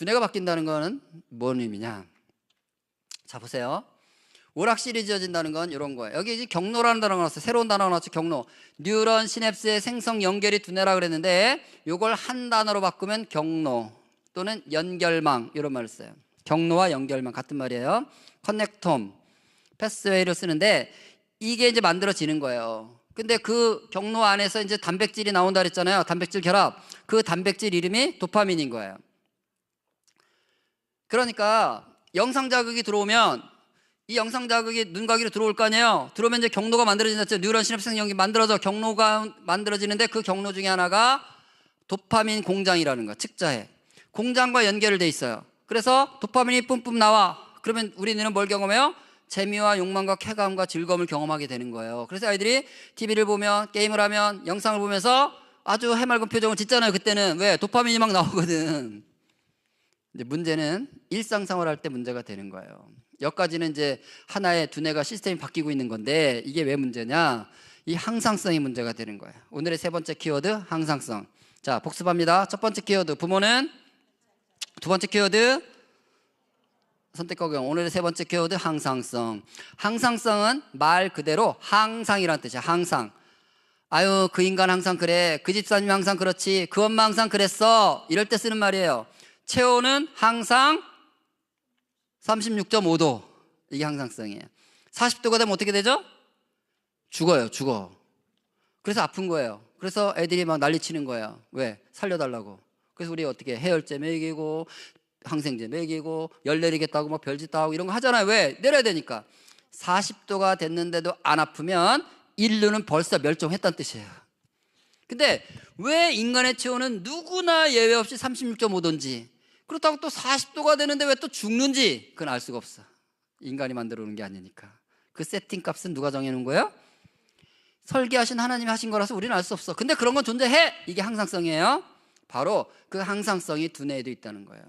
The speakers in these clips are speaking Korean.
두뇌가 바뀐다는 거는 뭔 의미냐? 자, 보세요. 오락실이 지어진다는 건 이런 거예요. 여기 이제 경로라는 단어가 나왔어요. 새로운 단어가 나왔죠. 경로. 뉴런 시냅스의 생성 연결이 두뇌라 그랬는데 요걸 한 단어로 바꾸면 경로 또는 연결망 이런 말을 써요. 경로와 연결망 같은 말이에요. 커넥톰, 패스웨이를 쓰는데 이게 이제 만들어지는 거예요. 근데 그 경로 안에서 이제 단백질이 나온다 그랬잖아요. 단백질 결합. 그 단백질 이름이 도파민인 거예요. 그러니까 영상 자극이 들어오면 이 영상 자극이 눈가기로 들어올 거 아니에요. 들어오면 이제 경로가 만들어진다. 뉴런 시냅스 연결이 만들어져 경로가 만들어지는데 그 경로 중에 하나가 도파민 공장이라는 거, 측자해. 공장과 연결을 돼 있어요. 그래서 도파민이 뿜뿜 나와. 그러면 우리는 뭘 경험해요? 재미와 욕망과 쾌감과 즐거움을 경험하게 되는 거예요. 그래서 아이들이 TV를 보면, 게임을 하면, 영상을 보면서 아주 해맑은 표정을 짓잖아요. 그때는 왜? 도파민이 막 나오거든. 근데 문제는 일상생활 할 때 문제가 되는 거예요. 여기까지는 이제 하나의 두뇌가 시스템이 바뀌고 있는 건데 이게 왜 문제냐? 이 항상성이 문제가 되는 거예요. 오늘의 세 번째 키워드 항상성. 자, 복습합니다. 첫 번째 키워드 부모는, 두 번째 키워드 선택적용. 오늘의 세 번째 키워드 항상성. 항상성은 말 그대로 항상이라는 뜻이야. 항상. 아유, 그 인간 항상 그래. 그 집사님 항상 그렇지. 그 엄마 항상 그랬어. 이럴 때 쓰는 말이에요. 체온은 항상 36.5도. 이게 항상성이에요. 40도가 되면 어떻게 되죠? 죽어요. 죽어. 그래서 아픈 거예요. 그래서 애들이 막 난리치는 거예요. 왜? 살려달라고. 그래서 우리 어떻게 해열제 먹이고 항생제 먹이고 열 내리겠다고 막 별짓 다 하고 이런 거 하잖아요. 왜? 내려야 되니까. 40도가 됐는데도 안 아프면 인류는 벌써 멸종했다는 뜻이에요. 근데 왜 인간의 체온은 누구나 예외 없이 36.5도인지, 그렇다고 또 40도가 되는데 왜 또 죽는지 그건 알 수가 없어. 인간이 만들어 놓은 게 아니니까. 그 세팅 값은 누가 정해놓은 거예요? 설계하신 하나님이 하신 거라서 우리는 알 수 없어. 근데 그런 건 존재해. 이게 항상성이에요. 바로 그 항상성이 두뇌에도 있다는 거예요.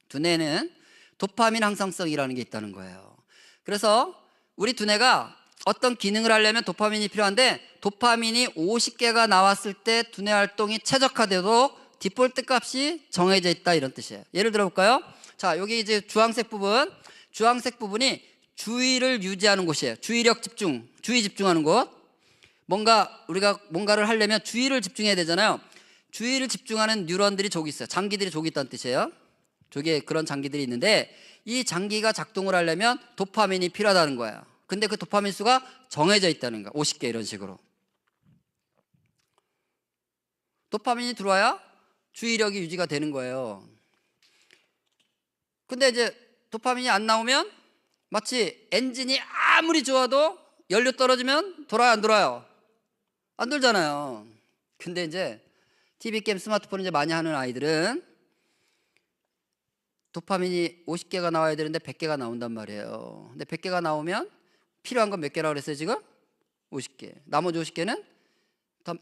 두뇌는 도파민 항상성이라는 게 있다는 거예요. 그래서 우리 두뇌가 어떤 기능을 하려면 도파민이 필요한데 도파민이 50개가 나왔을 때 두뇌 활동이 최적화되도록 디폴트 값이 정해져 있다 이런 뜻이에요. 예를 들어 볼까요? 자, 여기 이제 주황색 부분이 주의를 유지하는 곳이에요. 주의력 집중, 주의 집중하는 곳. 우리가 뭔가를 하려면 주의를 집중해야 되잖아요. 주의를 집중하는 뉴런들이 저기 있어요. 장기들이 저기 있다는 뜻이에요. 저기에 그런 장기들이 있는데 이 장기가 작동을 하려면 도파민이 필요하다는 거예요. 근데 그 도파민 수가 정해져 있다는 거야. 50개 이런 식으로. 도파민이 들어와야 주의력이 유지가 되는 거예요. 근데 이제 도파민이 안 나오면 마치 엔진이 아무리 좋아도 연료 떨어지면 돌아요, 안 돌아요? 안 돌잖아요. 근데 이제 TV 게임, 스마트폰 이제 많이 하는 아이들은 도파민이 50개가 나와야 되는데 100개가 나온단 말이에요. 근데 100개가 나오면 필요한 건 몇 개라고 그랬어요 지금? 50개. 나머지 50개는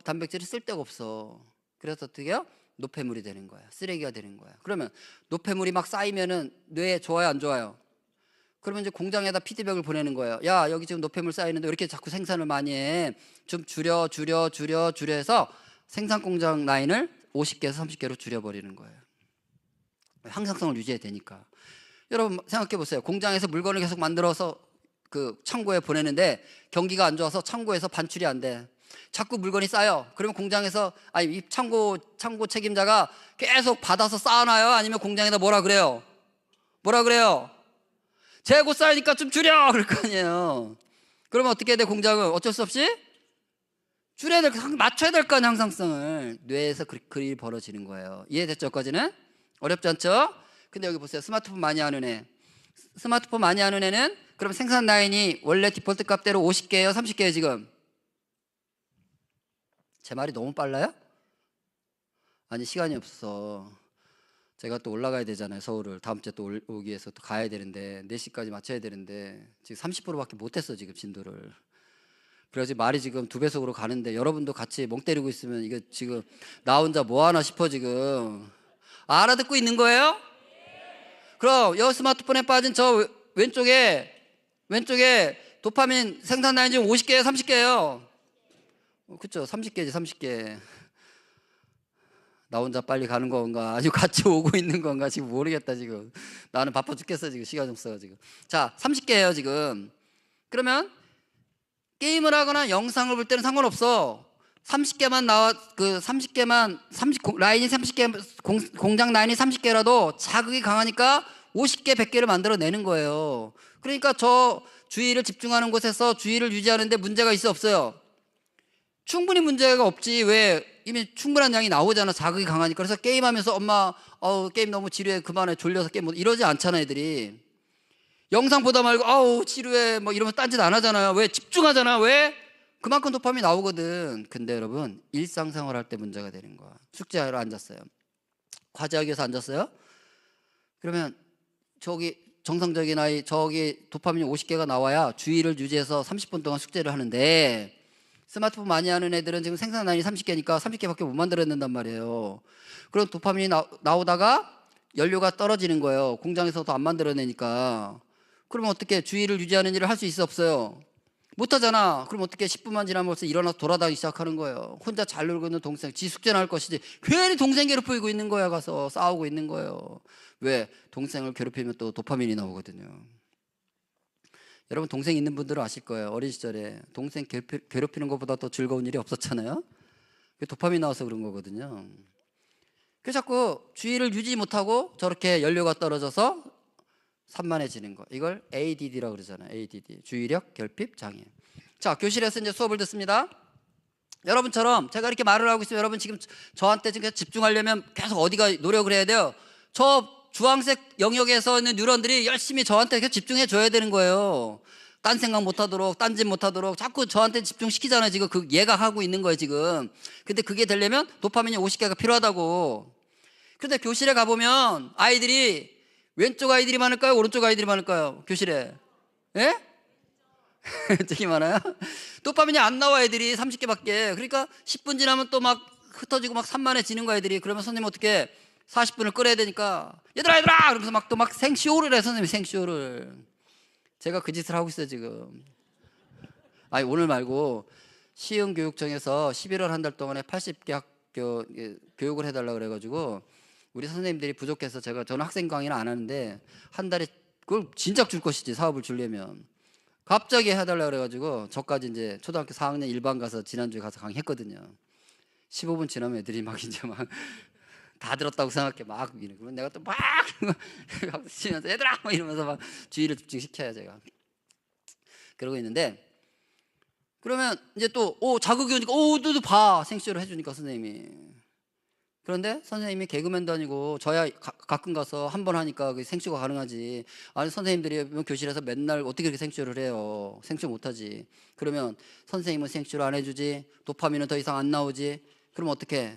단백질이 쓸데가 없어. 그래서 어떻게 해요? 노폐물이 되는 거야. 쓰레기가 되는 거야. 그러면 노폐물이 막 쌓이면은 뇌에 좋아요, 안 좋아요? 그러면 이제 공장에다 피드백을 보내는 거예요. 야, 여기 지금 노폐물 쌓이는데 왜 이렇게 자꾸 생산을 많이 해? 좀 줄여 해서 생산 공장 라인을 50개에서 30개로 줄여버리는 거예요. 항상성을 유지해야 되니까. 여러분 생각해 보세요. 공장에서 물건을 계속 만들어서 그 창고에 보내는데 경기가 안 좋아서 창고에서 반출이 안 돼. 자꾸 물건이 쌓여. 그러면 공장에서 이 창고 책임자가 계속 받아서 쌓아놔요? 아니면 공장에다 뭐라 그래요? 재고 쌓이니까 좀 줄여! 그럴 거 아니에요. 그러면 어떻게 해야 돼? 공장은 어쩔 수 없이 줄여야 될, 맞춰야 될 거 아니에요, 항상성을. 뇌에서 그 일이 벌어지는 거예요. 이해됐죠? 여기까지는? 어렵지 않죠? 근데 여기 보세요. 스마트폰 많이 하는 애는 그럼 생산 라인이 원래 디폴트 값대로 50개예요? 30개예요 지금? 제 말이 너무 빨라요? 아니, 시간이 없어서 제가 또 올라가야 되잖아요. 서울을 다음 주에 또 오기 위해서 또 가야 되는데 4시까지 맞춰야 되는데 지금 30%밖에 못했어 지금 진도를. 그래서 말이 지금 2배속으로 가는데 여러분도 같이 멍 때리고 있으면 이거 지금 나 혼자 뭐 하나 싶어 지금. 알아듣고 있는 거예요? 그럼 여 스마트폰에 빠진 저 왼쪽에 도파민 생산 라인 지금 50개예요? 30개예요? 그쵸, 30개지 30개. 나 혼자 빨리 가는 건가 아주 같이 오고 있는 건가 지금 모르겠다. 지금 나는 바빠 죽겠어. 지금 시간 없어가지고. 자, 30개예요 지금. 그러면 게임을 하거나 영상을 볼 때는 상관없어. 30개만 나와, 그 30개만, 라인이 30개, 공장 라인이 30개라도 자극이 강하니까 50개, 100개를 만들어내는 거예요. 그러니까 저 주의를 집중하는 곳에서 주의를 유지하는데 문제가 있어, 없어요? 충분히 문제가 없지. 왜? 이미 충분한 양이 나오잖아, 자극이 강하니까. 그래서 게임하면서 엄마, 게임 너무 지루해, 그만해, 졸려서 게임 못, 이러지 않잖아, 애들이. 영상 보다 말고 아우 지루해 뭐 이러면 딴짓 안 하잖아요. 왜? 집중하잖아. 왜? 그만큼 도파민이 나오거든. 근데 여러분 일상생활 할 때 문제가 되는 거야. 숙제하러 앉았어요. 과제하기 위해서 앉았어요. 그러면 저기 정상적인 아이 저기 도파민이 50개가 나와야 주의를 유지해서 30분 동안 숙제를 하는데 스마트폰 많이 하는 애들은 지금 생산량이 30개니까 30개밖에 못 만들어낸단 말이에요. 그럼 도파민이 나오다가 연료가 떨어지는 거예요. 공장에서도 안 만들어내니까. 그러면 어떻게 주의를 유지하는 일을 할 수 있어, 없어요? 못하잖아. 그럼 어떻게 10분만 지나면 벌써 일어나서 돌아다니기 시작하는 거예요. 혼자 잘 놀고 있는 동생, 지 숙제나 할 것이지 괜히 동생 괴롭히고 있는 거야. 가서 싸우고 있는 거예요. 왜? 동생을 괴롭히면 또 도파민이 나오거든요. 여러분 동생 있는 분들은 아실 거예요. 어린 시절에 동생 괴롭히는 것보다 더 즐거운 일이 없었잖아요. 도파민 나와서 그런 거거든요. 그래서 자꾸 주의를 유지 못하고 저렇게 연료가 떨어져서 산만해지는 거. 이걸 ADD라고 그러잖아요. ADD. 주의력 결핍 장애. 자, 교실에서 이제 수업을 듣습니다. 여러분처럼 제가 이렇게 말을 하고 있으면 여러분 지금 저한테 지금 집중하려면 계속 어디가 노력을 해야 돼요? 저 주황색 영역에서 있는 뉴런들이 열심히 저한테 계속 집중해 줘야 되는 거예요. 딴 생각 못 하도록, 딴짓 못 하도록 자꾸 저한테 집중시키잖아요. 지금 그 얘가 하고 있는 거예요, 지금. 근데 그게 되려면 도파민이 50개가 필요하다고. 근데 교실에 가보면 아이들이 왼쪽 아이들이 많을까요? 오른쪽 아이들이 많을까요? 교실에. 예? 되게 많아요? 도파민이 안 나와 애들이 30개밖에. 그러니까 10분 지나면 또 막 흩어지고 막 산만해지는 거야 애들이. 그러면 선생님 어떻게 40분을 끌어야 되니까 얘들아 그러면서 막 또 막 생쇼를 해. 선생님이 생쇼를. 제가 그 짓을 하고 있어요 지금. 아니 오늘 말고 시흥교육청에서 11월 한 달 동안에 80개 학교 교육을 해달라고 그래가지고 우리 선생님들이 부족해서 저는 학생 강의는 안 하는데 한 달에 그걸 진작 줄 것이지 사업을 주려면 갑자기 해달라고 그래가지고 저까지 이제 초등학교 4학년 1반 가서 지난주에 가서 강의했거든요. 15분 지나면 애들이 막 이제 막 다 들었다고 생각해 막 미는. 그러면 내가 또 막 치면서 얘들아 막 이러면서 막 주의를 집중시켜야 제가 그러고 있는데 그러면 이제 또 자극이 오니까 또 봐 생쇼를 해주니까 선생님이. 그런데 선생님이 개그맨도 아니고 저야 가끔 가서 한 번 하니까 그 생쇼가 가능하지. 아니 선생님들이 교실에서 맨날 어떻게 그렇게 생쇼를 해요? 생쇼 못하지. 그러면 선생님은 생쇼를 안 해주지. 도파민은 더 이상 안 나오지. 그럼 어떻게?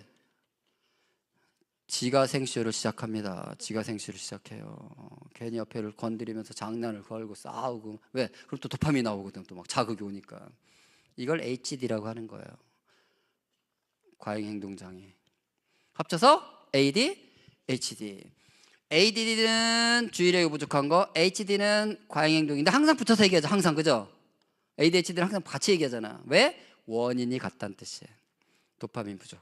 지가 생쇼를 시작합니다. 지가 생쇼를 시작해요. 괜히 옆에를 건드리면서 장난을 걸고 싸우고. 왜? 그럼 또 도파민이 나오거든. 또 막 자극이 오니까. 이걸 HD라고 하는 거예요. 과잉행동장애. 합쳐서 AD, HD. ADD는 주의력이 부족한 거, HD는 과잉행동인데 항상 붙여서 얘기하죠. 항상 그죠? ADHD는 항상 같이 얘기하잖아. 왜? 원인이 같다는 뜻이에요. 도파민 부족.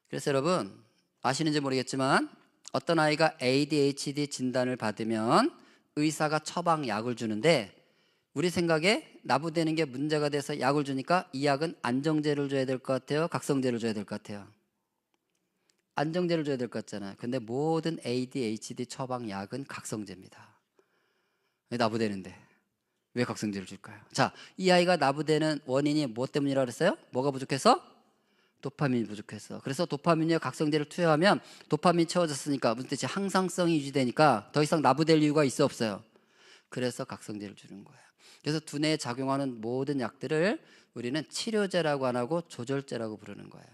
그래서 여러분 아시는지 모르겠지만 어떤 아이가 ADHD 진단을 받으면 의사가 처방 약을 주는데 우리 생각에 나부대는 게 문제가 돼서 약을 주니까 이 약은 안정제를 줘야 될 것 같아요? 각성제를 줘야 될 것 같아요? 안정제를 줘야 될 것 같잖아요. 근데 모든 ADHD 처방 약은 각성제입니다. 왜 나부대는데 왜 각성제를 줄까요? 자, 이 아이가 나부대는 원인이 뭐 때문이라고 그랬어요? 뭐가 부족해서? 도파민이 부족해서. 그래서 도파민과 각성제를 투여하면 도파민이 채워졌으니까 무슨 뜻이 항상성이 유지되니까 더 이상 나부될 이유가 있어 없어요? 그래서 각성제를 주는 거예요. 그래서 두뇌에 작용하는 모든 약들을 우리는 치료제라고 안 하고 조절제라고 부르는 거예요.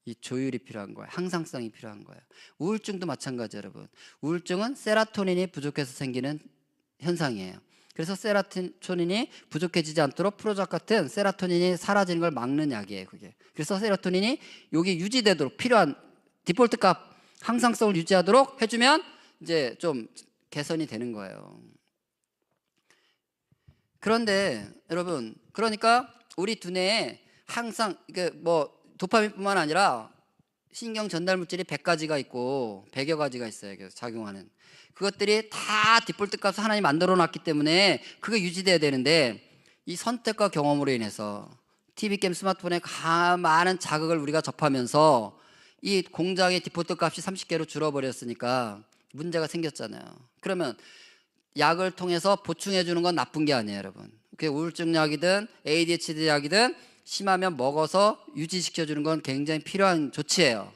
이 조율이 필요한 거예요. 항상성이 필요한 거예요. 우울증도 마찬가지 여러분. 우울증은 세라토닌이 부족해서 생기는 현상이에요. 그래서 세라토닌이 부족해지지 않도록 프로작 같은 세라토닌이 사라지는 걸 막는 약이에요. 그게. 그래서 세라토닌이 여기 유지되도록 필요한 디폴트 값 항상성을 유지하도록 해주면 이제 좀 개선이 되는 거예요. 그런데 여러분 그러니까 우리 두뇌에 항상 이게 뭐 도파민뿐만 아니라 신경 전달 물질이 100가지가 있고 100여 가지가 있어요. 그래서 작용하는 그것들이 다 디폴트 값을 하나님 만들어 놨기 때문에 그게 유지돼야 되는데, 이 선택과 경험으로 인해서 TV 게임, 스마트폰에 많은 자극을 우리가 접하면서 이 공장의 디폴트 값이 30개로 줄어버렸으니까 문제가 생겼잖아요. 그러면 약을 통해서 보충해 주는 건 나쁜 게 아니에요, 여러분. 그게 우울증 약이든 ADHD 약이든 심하면 먹어서 유지시켜 주는 건 굉장히 필요한 조치예요.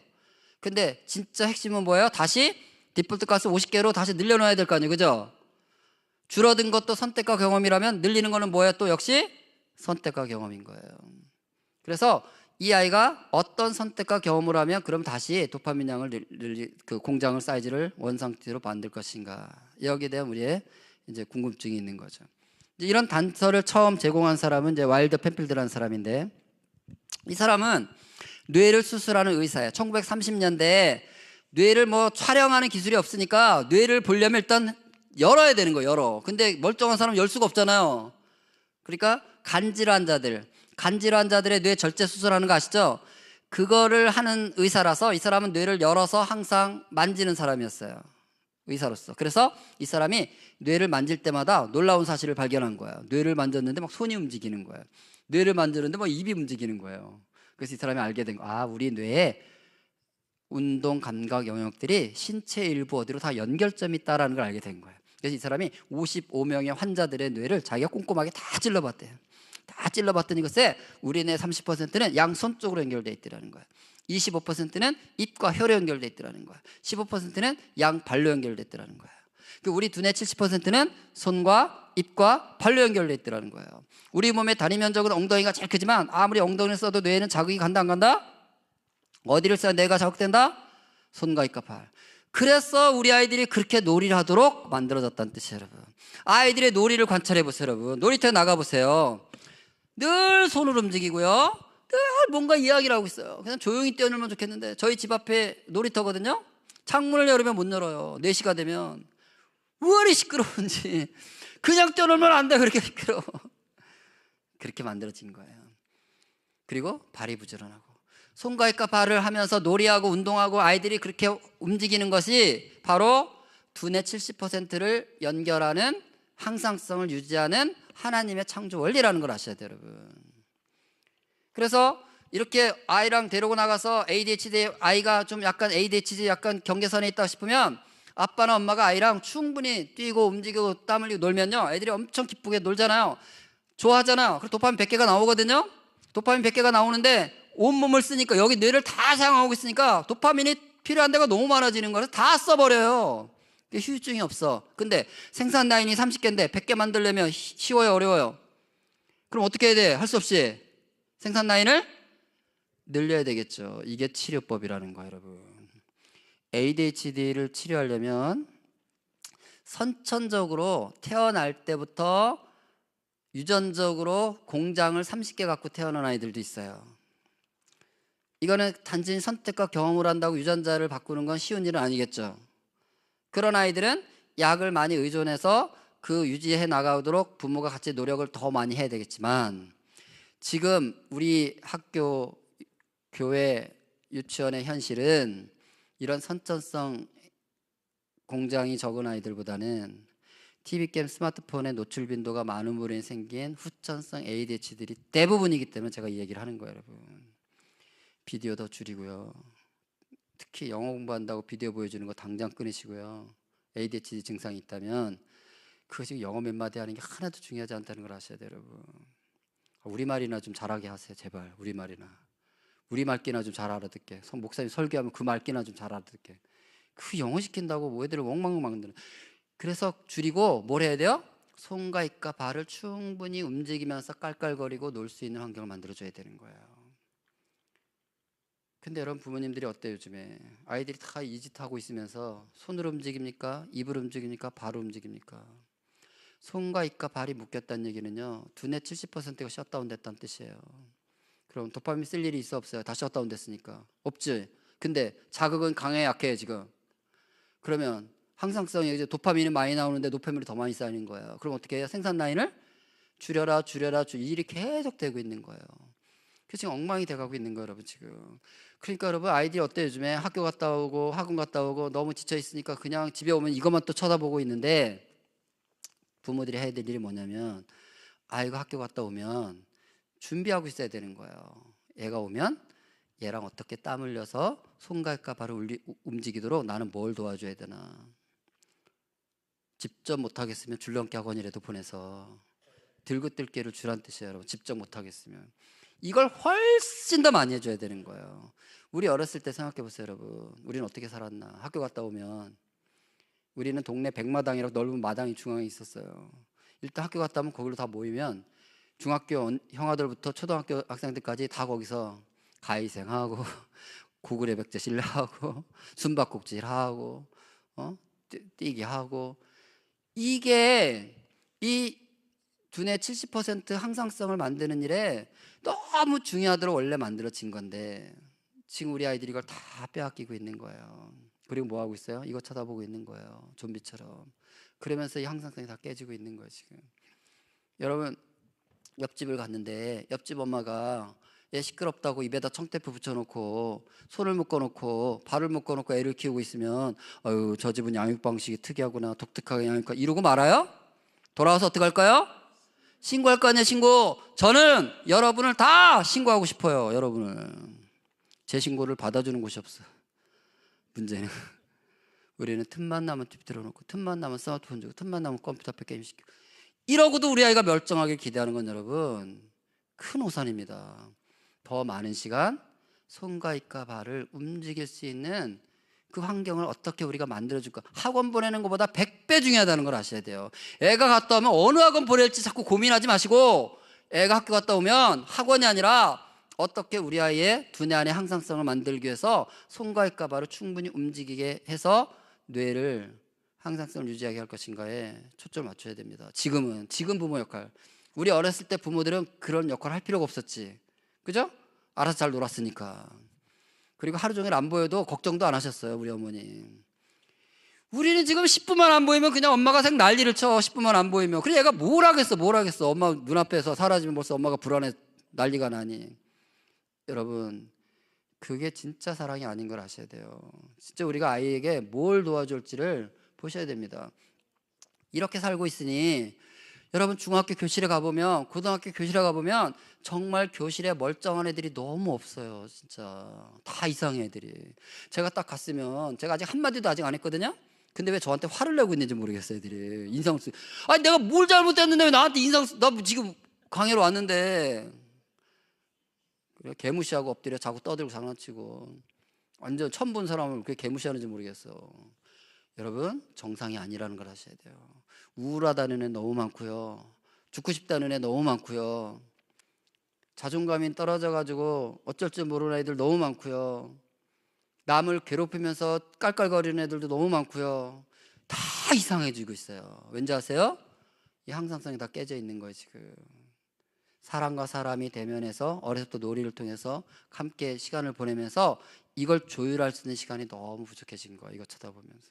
근데 진짜 핵심은 뭐예요? 다시 디폴트 값을 50개로 다시 늘려놔야 될 거 아니에요, 그죠? 줄어든 것도 선택과 경험이라면 늘리는 거는 뭐예요? 또 역시 선택과 경험인 거예요. 그래서 이 아이가 어떤 선택과 경험을 하면 그럼 다시 도파민 양을 그 공장을 사이즈를 원상태로 만들 것인가, 여기에 대한 우리의 이제 궁금증이 있는 거죠. 이런 단서를 처음 제공한 사람은 이제 와일드 펜필드라는 사람인데, 이 사람은 뇌를 수술하는 의사예요. 1930년대에 뇌를 뭐 촬영하는 기술이 없으니까 뇌를 보려면 일단 열어야 되는 거예요. 열어. 근데 멀쩡한 사람은 열 수가 없잖아요. 그러니까 간질환자들의 뇌 절제 수술하는 거 아시죠? 그거를 하는 의사라서 이 사람은 뇌를 열어서 항상 만지는 사람이었어요, 의사로서. 그래서 이 사람이 뇌를 만질 때마다 놀라운 사실을 발견한 거예요. 뇌를 만졌는데 막 손이 움직이는 거예요. 뇌를 만지는데 막 입이 움직이는 거예요. 그래서 이 사람이 알게 된 거예요. 아, 우리 뇌에 운동 감각 영역들이 신체 일부 어디로 다 연결점이 있다라는 걸 알게 된 거예요. 그래서 이 사람이 55명의 환자들의 뇌를 자기가 꼼꼼하게 다 찔러봤대요. 다 찔러봤더니 글쎄 우리 뇌 30%는 양손 쪽으로 연결되어 있더라는 거예요. 25%는 입과 혀로 연결되어 있더라는 거예요. 15%는 양 발로 연결되어 있더라는 거예요. 우리 두뇌 70%는 손과 입과 발로 연결되어 있더라는 거예요. 우리 몸의 단위 면적은 엉덩이가 제일 크지만 아무리 엉덩이를 써도 뇌에는 자극이 간다 안 간다? 어디를 써야 뇌가 자극된다? 손과 입과 발. 그래서 우리 아이들이 그렇게 놀이를 하도록 만들어졌다는 뜻이에요, 여러분. 아이들의 놀이를 관찰해 보세요, 여러분. 놀이터에 나가보세요. 늘 손을 움직이고요, 늘 뭔가 이야기를 하고 있어요. 그냥 조용히 뛰어놀면 좋겠는데, 저희 집 앞에 놀이터거든요. 창문을 열으면 못 열어요. 4시가 되면. 왜 시끄러운지. 그냥 뛰어놀면 안 돼, 그렇게 시끄러워. 그렇게 만들어진 거예요. 그리고 발이 부지런하고 손과 입과 발을 하면서 놀이하고 운동하고 아이들이 그렇게 움직이는 것이 바로 두뇌 70%를 연결하는 항상성을 유지하는 하나님의 창조 원리라는 걸 아셔야 돼요, 여러분. 그래서 이렇게 아이랑 데리고 나가서 ADHD 아이가 좀 약간 ADHD 약간 경계선에 있다 싶으면 아빠나 엄마가 아이랑 충분히 뛰고 움직이고 땀 흘리고 놀면요, 애들이 엄청 기쁘게 놀잖아요. 좋아하잖아요. 그리고 도파민 100개가 나오거든요. 도파민 100개가 나오는데 온몸을 쓰니까 여기 뇌를 다 사용하고 있으니까 도파민이 필요한 데가 너무 많아지는 거라서 다 써버려요. 휴유증이 없어. 근데 생산 라인이 30개인데 100개 만들려면 쉬워요, 어려워요? 그럼 어떻게 해야 돼? 할 수 없이 생산 라인을 늘려야 되겠죠. 이게 치료법이라는 거예요, 여러분. ADHD를 치료하려면 선천적으로 태어날 때부터 유전적으로 공장을 30개 갖고 태어난 아이들도 있어요. 이거는 단순히 선택과 경험을 한다고 유전자를 바꾸는 건 쉬운 일은 아니겠죠. 그런 아이들은 약을 많이 의존해서 그 유지해 나가도록 부모가 같이 노력을 더 많이 해야 되겠지만, 지금 우리 학교, 교회, 유치원의 현실은 이런 선천성 공장이 적은 아이들보다는 TV게임, 스마트폰의 노출 빈도가 많음으로 인해 생긴 후천성 ADHD들이 대부분이기 때문에 제가 이 얘기를 하는 거예요, 여러분. 비디오 더 줄이고요. 특히 영어 공부한다고 비디오 보여주는 거 당장 끊으시고요. ADHD 증상이 있다면 그거 지금 영어 몇 마디 하는 게 하나도 중요하지 않다는 걸 아셔야 돼요, 여러분. 우리말이나 좀 잘하게 하세요, 제발. 우리말이나. 우리말끼나 좀 잘 알아듣게. 목사님 설교하면 그 말끼나 좀 잘 알아듣게. 그 영어 시킨다고 뭐 애들을 엉망 만드는. 그래서 줄이고 뭘 해야 돼요? 손과 입과 발을 충분히 움직이면서 깔깔거리고 놀 수 있는 환경을 만들어줘야 되는 거예요. 근데 여러분, 부모님들이 어때요? 요즘에 아이들이 다 이 짓 하고 있으면서 손으로 움직입니까? 입으로 움직입니까? 발로 움직입니까? 손과 입과 발이 묶였다는 얘기는요, 두뇌 70%가 셧다운 됐다는 뜻이에요. 그럼 도파민 쓸 일이 있어 없어요? 다 셧다운 됐으니까. 없지. 근데 자극은 강해 약해 지금? 그러면 항상성이 이제 도파민이 많이 나오는데 노폐물이 더 많이 쌓이는 거예요. 그럼 어떻게 해요? 생산 라인을 줄여라 이 일이 계속 되고 있는 거예요. 그 지금 엉망이 돼가고 있는 거예요, 여러분 지금. 그러니까 여러분 아이들이 어때 요즘에 학교 갔다 오고 학원 갔다 오고 너무 지쳐 있으니까 그냥 집에 오면 이것만 또 쳐다보고 있는데 부모들이 해야 될 일이 뭐냐면 아이가 학교 갔다 오면 준비하고 있어야 되는 거예요. 얘가 오면 얘랑 어떻게 땀 흘려서 손갈까 발을 움직이도록 나는 뭘 도와줘야 되나. 직접 못하겠으면 줄넘기 학원이라도 보내서 들고 뜰게를 주란 뜻이에요, 여러분. 직접 못하겠으면 이걸 훨씬 더 많이 해줘야 되는 거예요. 우리 어렸을 때 생각해 보세요, 여러분. 우리는 어떻게 살았나. 학교 갔다 오면 우리는 동네 백마당이라고 넓은 마당이 중앙에 있었어요. 일단 학교 갔다 오면 거기로 다 모이면 중학교 형아들부터 초등학교 학생들까지 다 거기서 가위생하고 구글의 백제실하고 숨바꼭질하고 뛰기 하고, 이게 이 두뇌 70% 항상성을 만드는 일에 너무 중요하도록 원래 만들어진 건데 지금 우리 아이들이 이걸 다 빼앗기고 있는 거예요. 그리고 뭐 하고 있어요? 이거 쳐다보고 있는 거예요, 좀비처럼. 그러면서 이 항상성이 다 깨지고 있는 거예요 지금. 여러분, 옆집을 갔는데 옆집 엄마가 얘 시끄럽다고 입에다 청테이프 붙여놓고 손을 묶어놓고 발을 묶어놓고 애를 키우고 있으면 아유 저 집은 양육 방식이 특이하구나, 독특하게 양육하, 이러고 말아요? 돌아와서 어떻게 할까요? 신고할 거 아니에요, 신고. 저는 여러분을 다 신고하고 싶어요. 여러분을. 제 신고를 받아주는 곳이 없어. 문제는 우리는 틈만 나면 TV 틀어놓고 틈만 나면 스마트폰 주고 틈만 나면 컴퓨터 앞에 게임 시키고 이러고도 우리 아이가 멀쩡하게 기대하는 건 여러분 큰 오산입니다. 더 많은 시간 손과 입과 발을 움직일 수 있는 그 환경을 어떻게 우리가 만들어줄까. 학원 보내는 것보다 100배 중요하다는 걸 아셔야 돼요. 애가 갔다 오면 어느 학원 보낼지 자꾸 고민하지 마시고 애가 학교 갔다 오면 학원이 아니라 어떻게 우리 아이의 두뇌 안의 항상성을 만들기 위해서 손과 입과 발을 충분히 움직이게 해서 뇌를 항상성을 유지하게 할 것인가에 초점을 맞춰야 됩니다. 지금 부모 역할. 우리 어렸을 때 부모들은 그런 역할을 할 필요가 없었지, 그죠? 알아서 잘 놀았으니까. 그리고 하루 종일 안 보여도 걱정도 안 하셨어요, 우리 어머니. 우리는 지금 10분만 안 보이면 그냥 엄마가 생 난리를 쳐. 10분만 안 보이면. 그래 얘가 뭘 하겠어. 엄마 눈앞에서 사라지면 벌써 엄마가 불안해 난리가 나니. 여러분, 그게 진짜 사랑이 아닌 걸 아셔야 돼요. 진짜 우리가 아이에게 뭘 도와줄지를 보셔야 됩니다. 이렇게 살고 있으니 여러분 중학교 교실에 가보면, 고등학교 교실에 가보면 정말 교실에 멀쩡한 애들이 너무 없어요. 진짜 다 이상해 애들이. 제가 딱 갔으면, 제가 아직 한마디도 아직 안 했거든요. 근데 왜 저한테 화를 내고 있는지 모르겠어요 애들이. 인상 쓰, 아니 내가 뭘 잘못했는데 왜 나한테 나 지금 강의로 왔는데. 그래, 개무시하고 엎드려 자꾸 떠들고 장난치고 완전 처음 본 사람을 그렇게 개무시하는지 모르겠어. 여러분 정상이 아니라는 걸 아셔야 돼요. 우울하다는 애 너무 많고요, 죽고 싶다는 애 너무 많고요, 자존감이 떨어져가지고 어쩔 줄 모르는 애들 너무 많고요, 남을 괴롭히면서 깔깔거리는 애들도 너무 많고요. 다 이상해지고 있어요. 왠지 아세요? 이 항상성이 다 깨져 있는 거예요 지금. 사람과 사람이 대면해서 어렸을 때 놀이를 통해서 함께 시간을 보내면서 이걸 조율할 수 있는 시간이 너무 부족해진 거예요. 이거 쳐다보면서.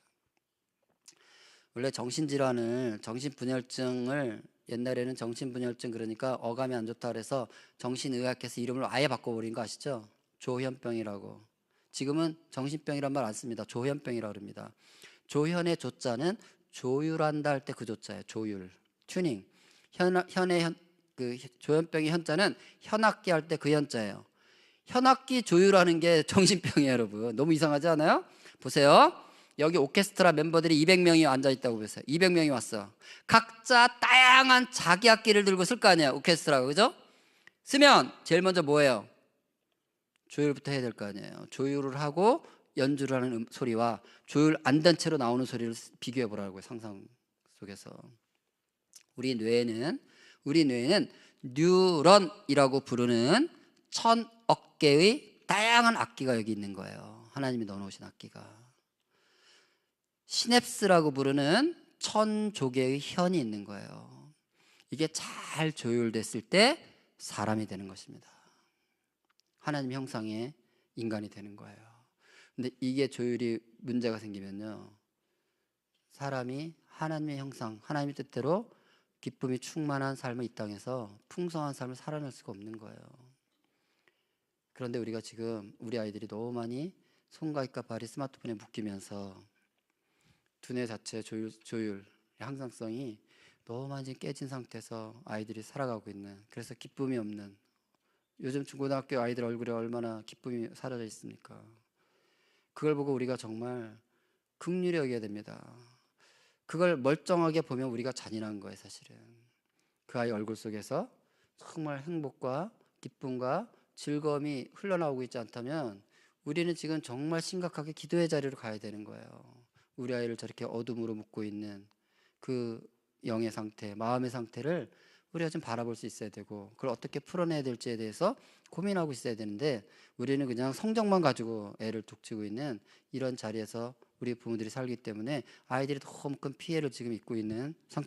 원래 정신분열증을 옛날에는 정신분열증 그러니까 어감이 안 좋다 그래서 정신의학회에서 이름을 아예 바꿔버린 거 아시죠? 조현병이라고. 지금은 정신병이란 말 안 씁니다. 조현병이라고 합니다. 조현의 조자는 조율한다 할 때 그 조자예요. 조율, 튜닝. 그 조현병의 현자는 현악기 할 때 그 현자예요. 현악기 조율하는 게 정신병이에요, 여러분. 너무 이상하지 않아요? 보세요. 여기 오케스트라 멤버들이 200명이 앉아있다고 보세요. 200명이 왔어. 각자 다양한 자기 악기를 들고 쓸 거 아니에요, 오케스트라가. 그죠? 쓰면 제일 먼저 뭐예요? 조율부터 해야 될 거 아니에요. 조율을 하고 연주를 하는 소리와 조율 안 된 채로 나오는 소리를 비교해 보라고요, 상상 속에서. 우리 뇌에는 뉴런이라고 부르는 1000억 개의 다양한 악기가 여기 있는 거예요. 하나님이 넣어놓으신 악기가. 시냅스라고 부르는 1000조개의 현이 있는 거예요. 이게 잘 조율됐을 때 사람이 되는 것입니다. 하나님 형상의 인간이 되는 거예요. 근데 이게 조율이 문제가 생기면요, 사람이 하나님의 형상, 하나님의 뜻대로 기쁨이 충만한 삶을 이 땅에서 풍성한 삶을 살아낼 수가 없는 거예요. 그런데 우리가 지금 우리 아이들이 너무 많이 손과 입과 발이 스마트폰에 묶이면서 두뇌 자체 조율, 항상성이 너무 많이 깨진 상태에서 아이들이 살아가고 있는, 그래서 기쁨이 없는, 요즘 중고등학교 아이들 얼굴에 얼마나 기쁨이 사라져 있습니까? 그걸 보고 우리가 정말 긍휼히 여겨야 됩니다. 그걸 멀쩡하게 보면 우리가 잔인한 거예요, 사실은. 그 아이 얼굴 속에서 정말 행복과 기쁨과 즐거움이 흘러나오고 있지 않다면 우리는 지금 정말 심각하게 기도의 자리로 가야 되는 거예요. 우리 아이를 저렇게 어둠으로 묶고 있는 그 영의 상태, 마음의 상태를 우리가 좀 바라볼 수 있어야 되고, 그걸 어떻게 풀어내야 될지에 대해서 고민하고 있어야 되는데, 우리는 그냥 성적만 가지고 애를 툭치고 있는 이런 자리에서 우리 부모들이 살기 때문에 아이들이 너무 큰 피해를 지금 입고 있는 상태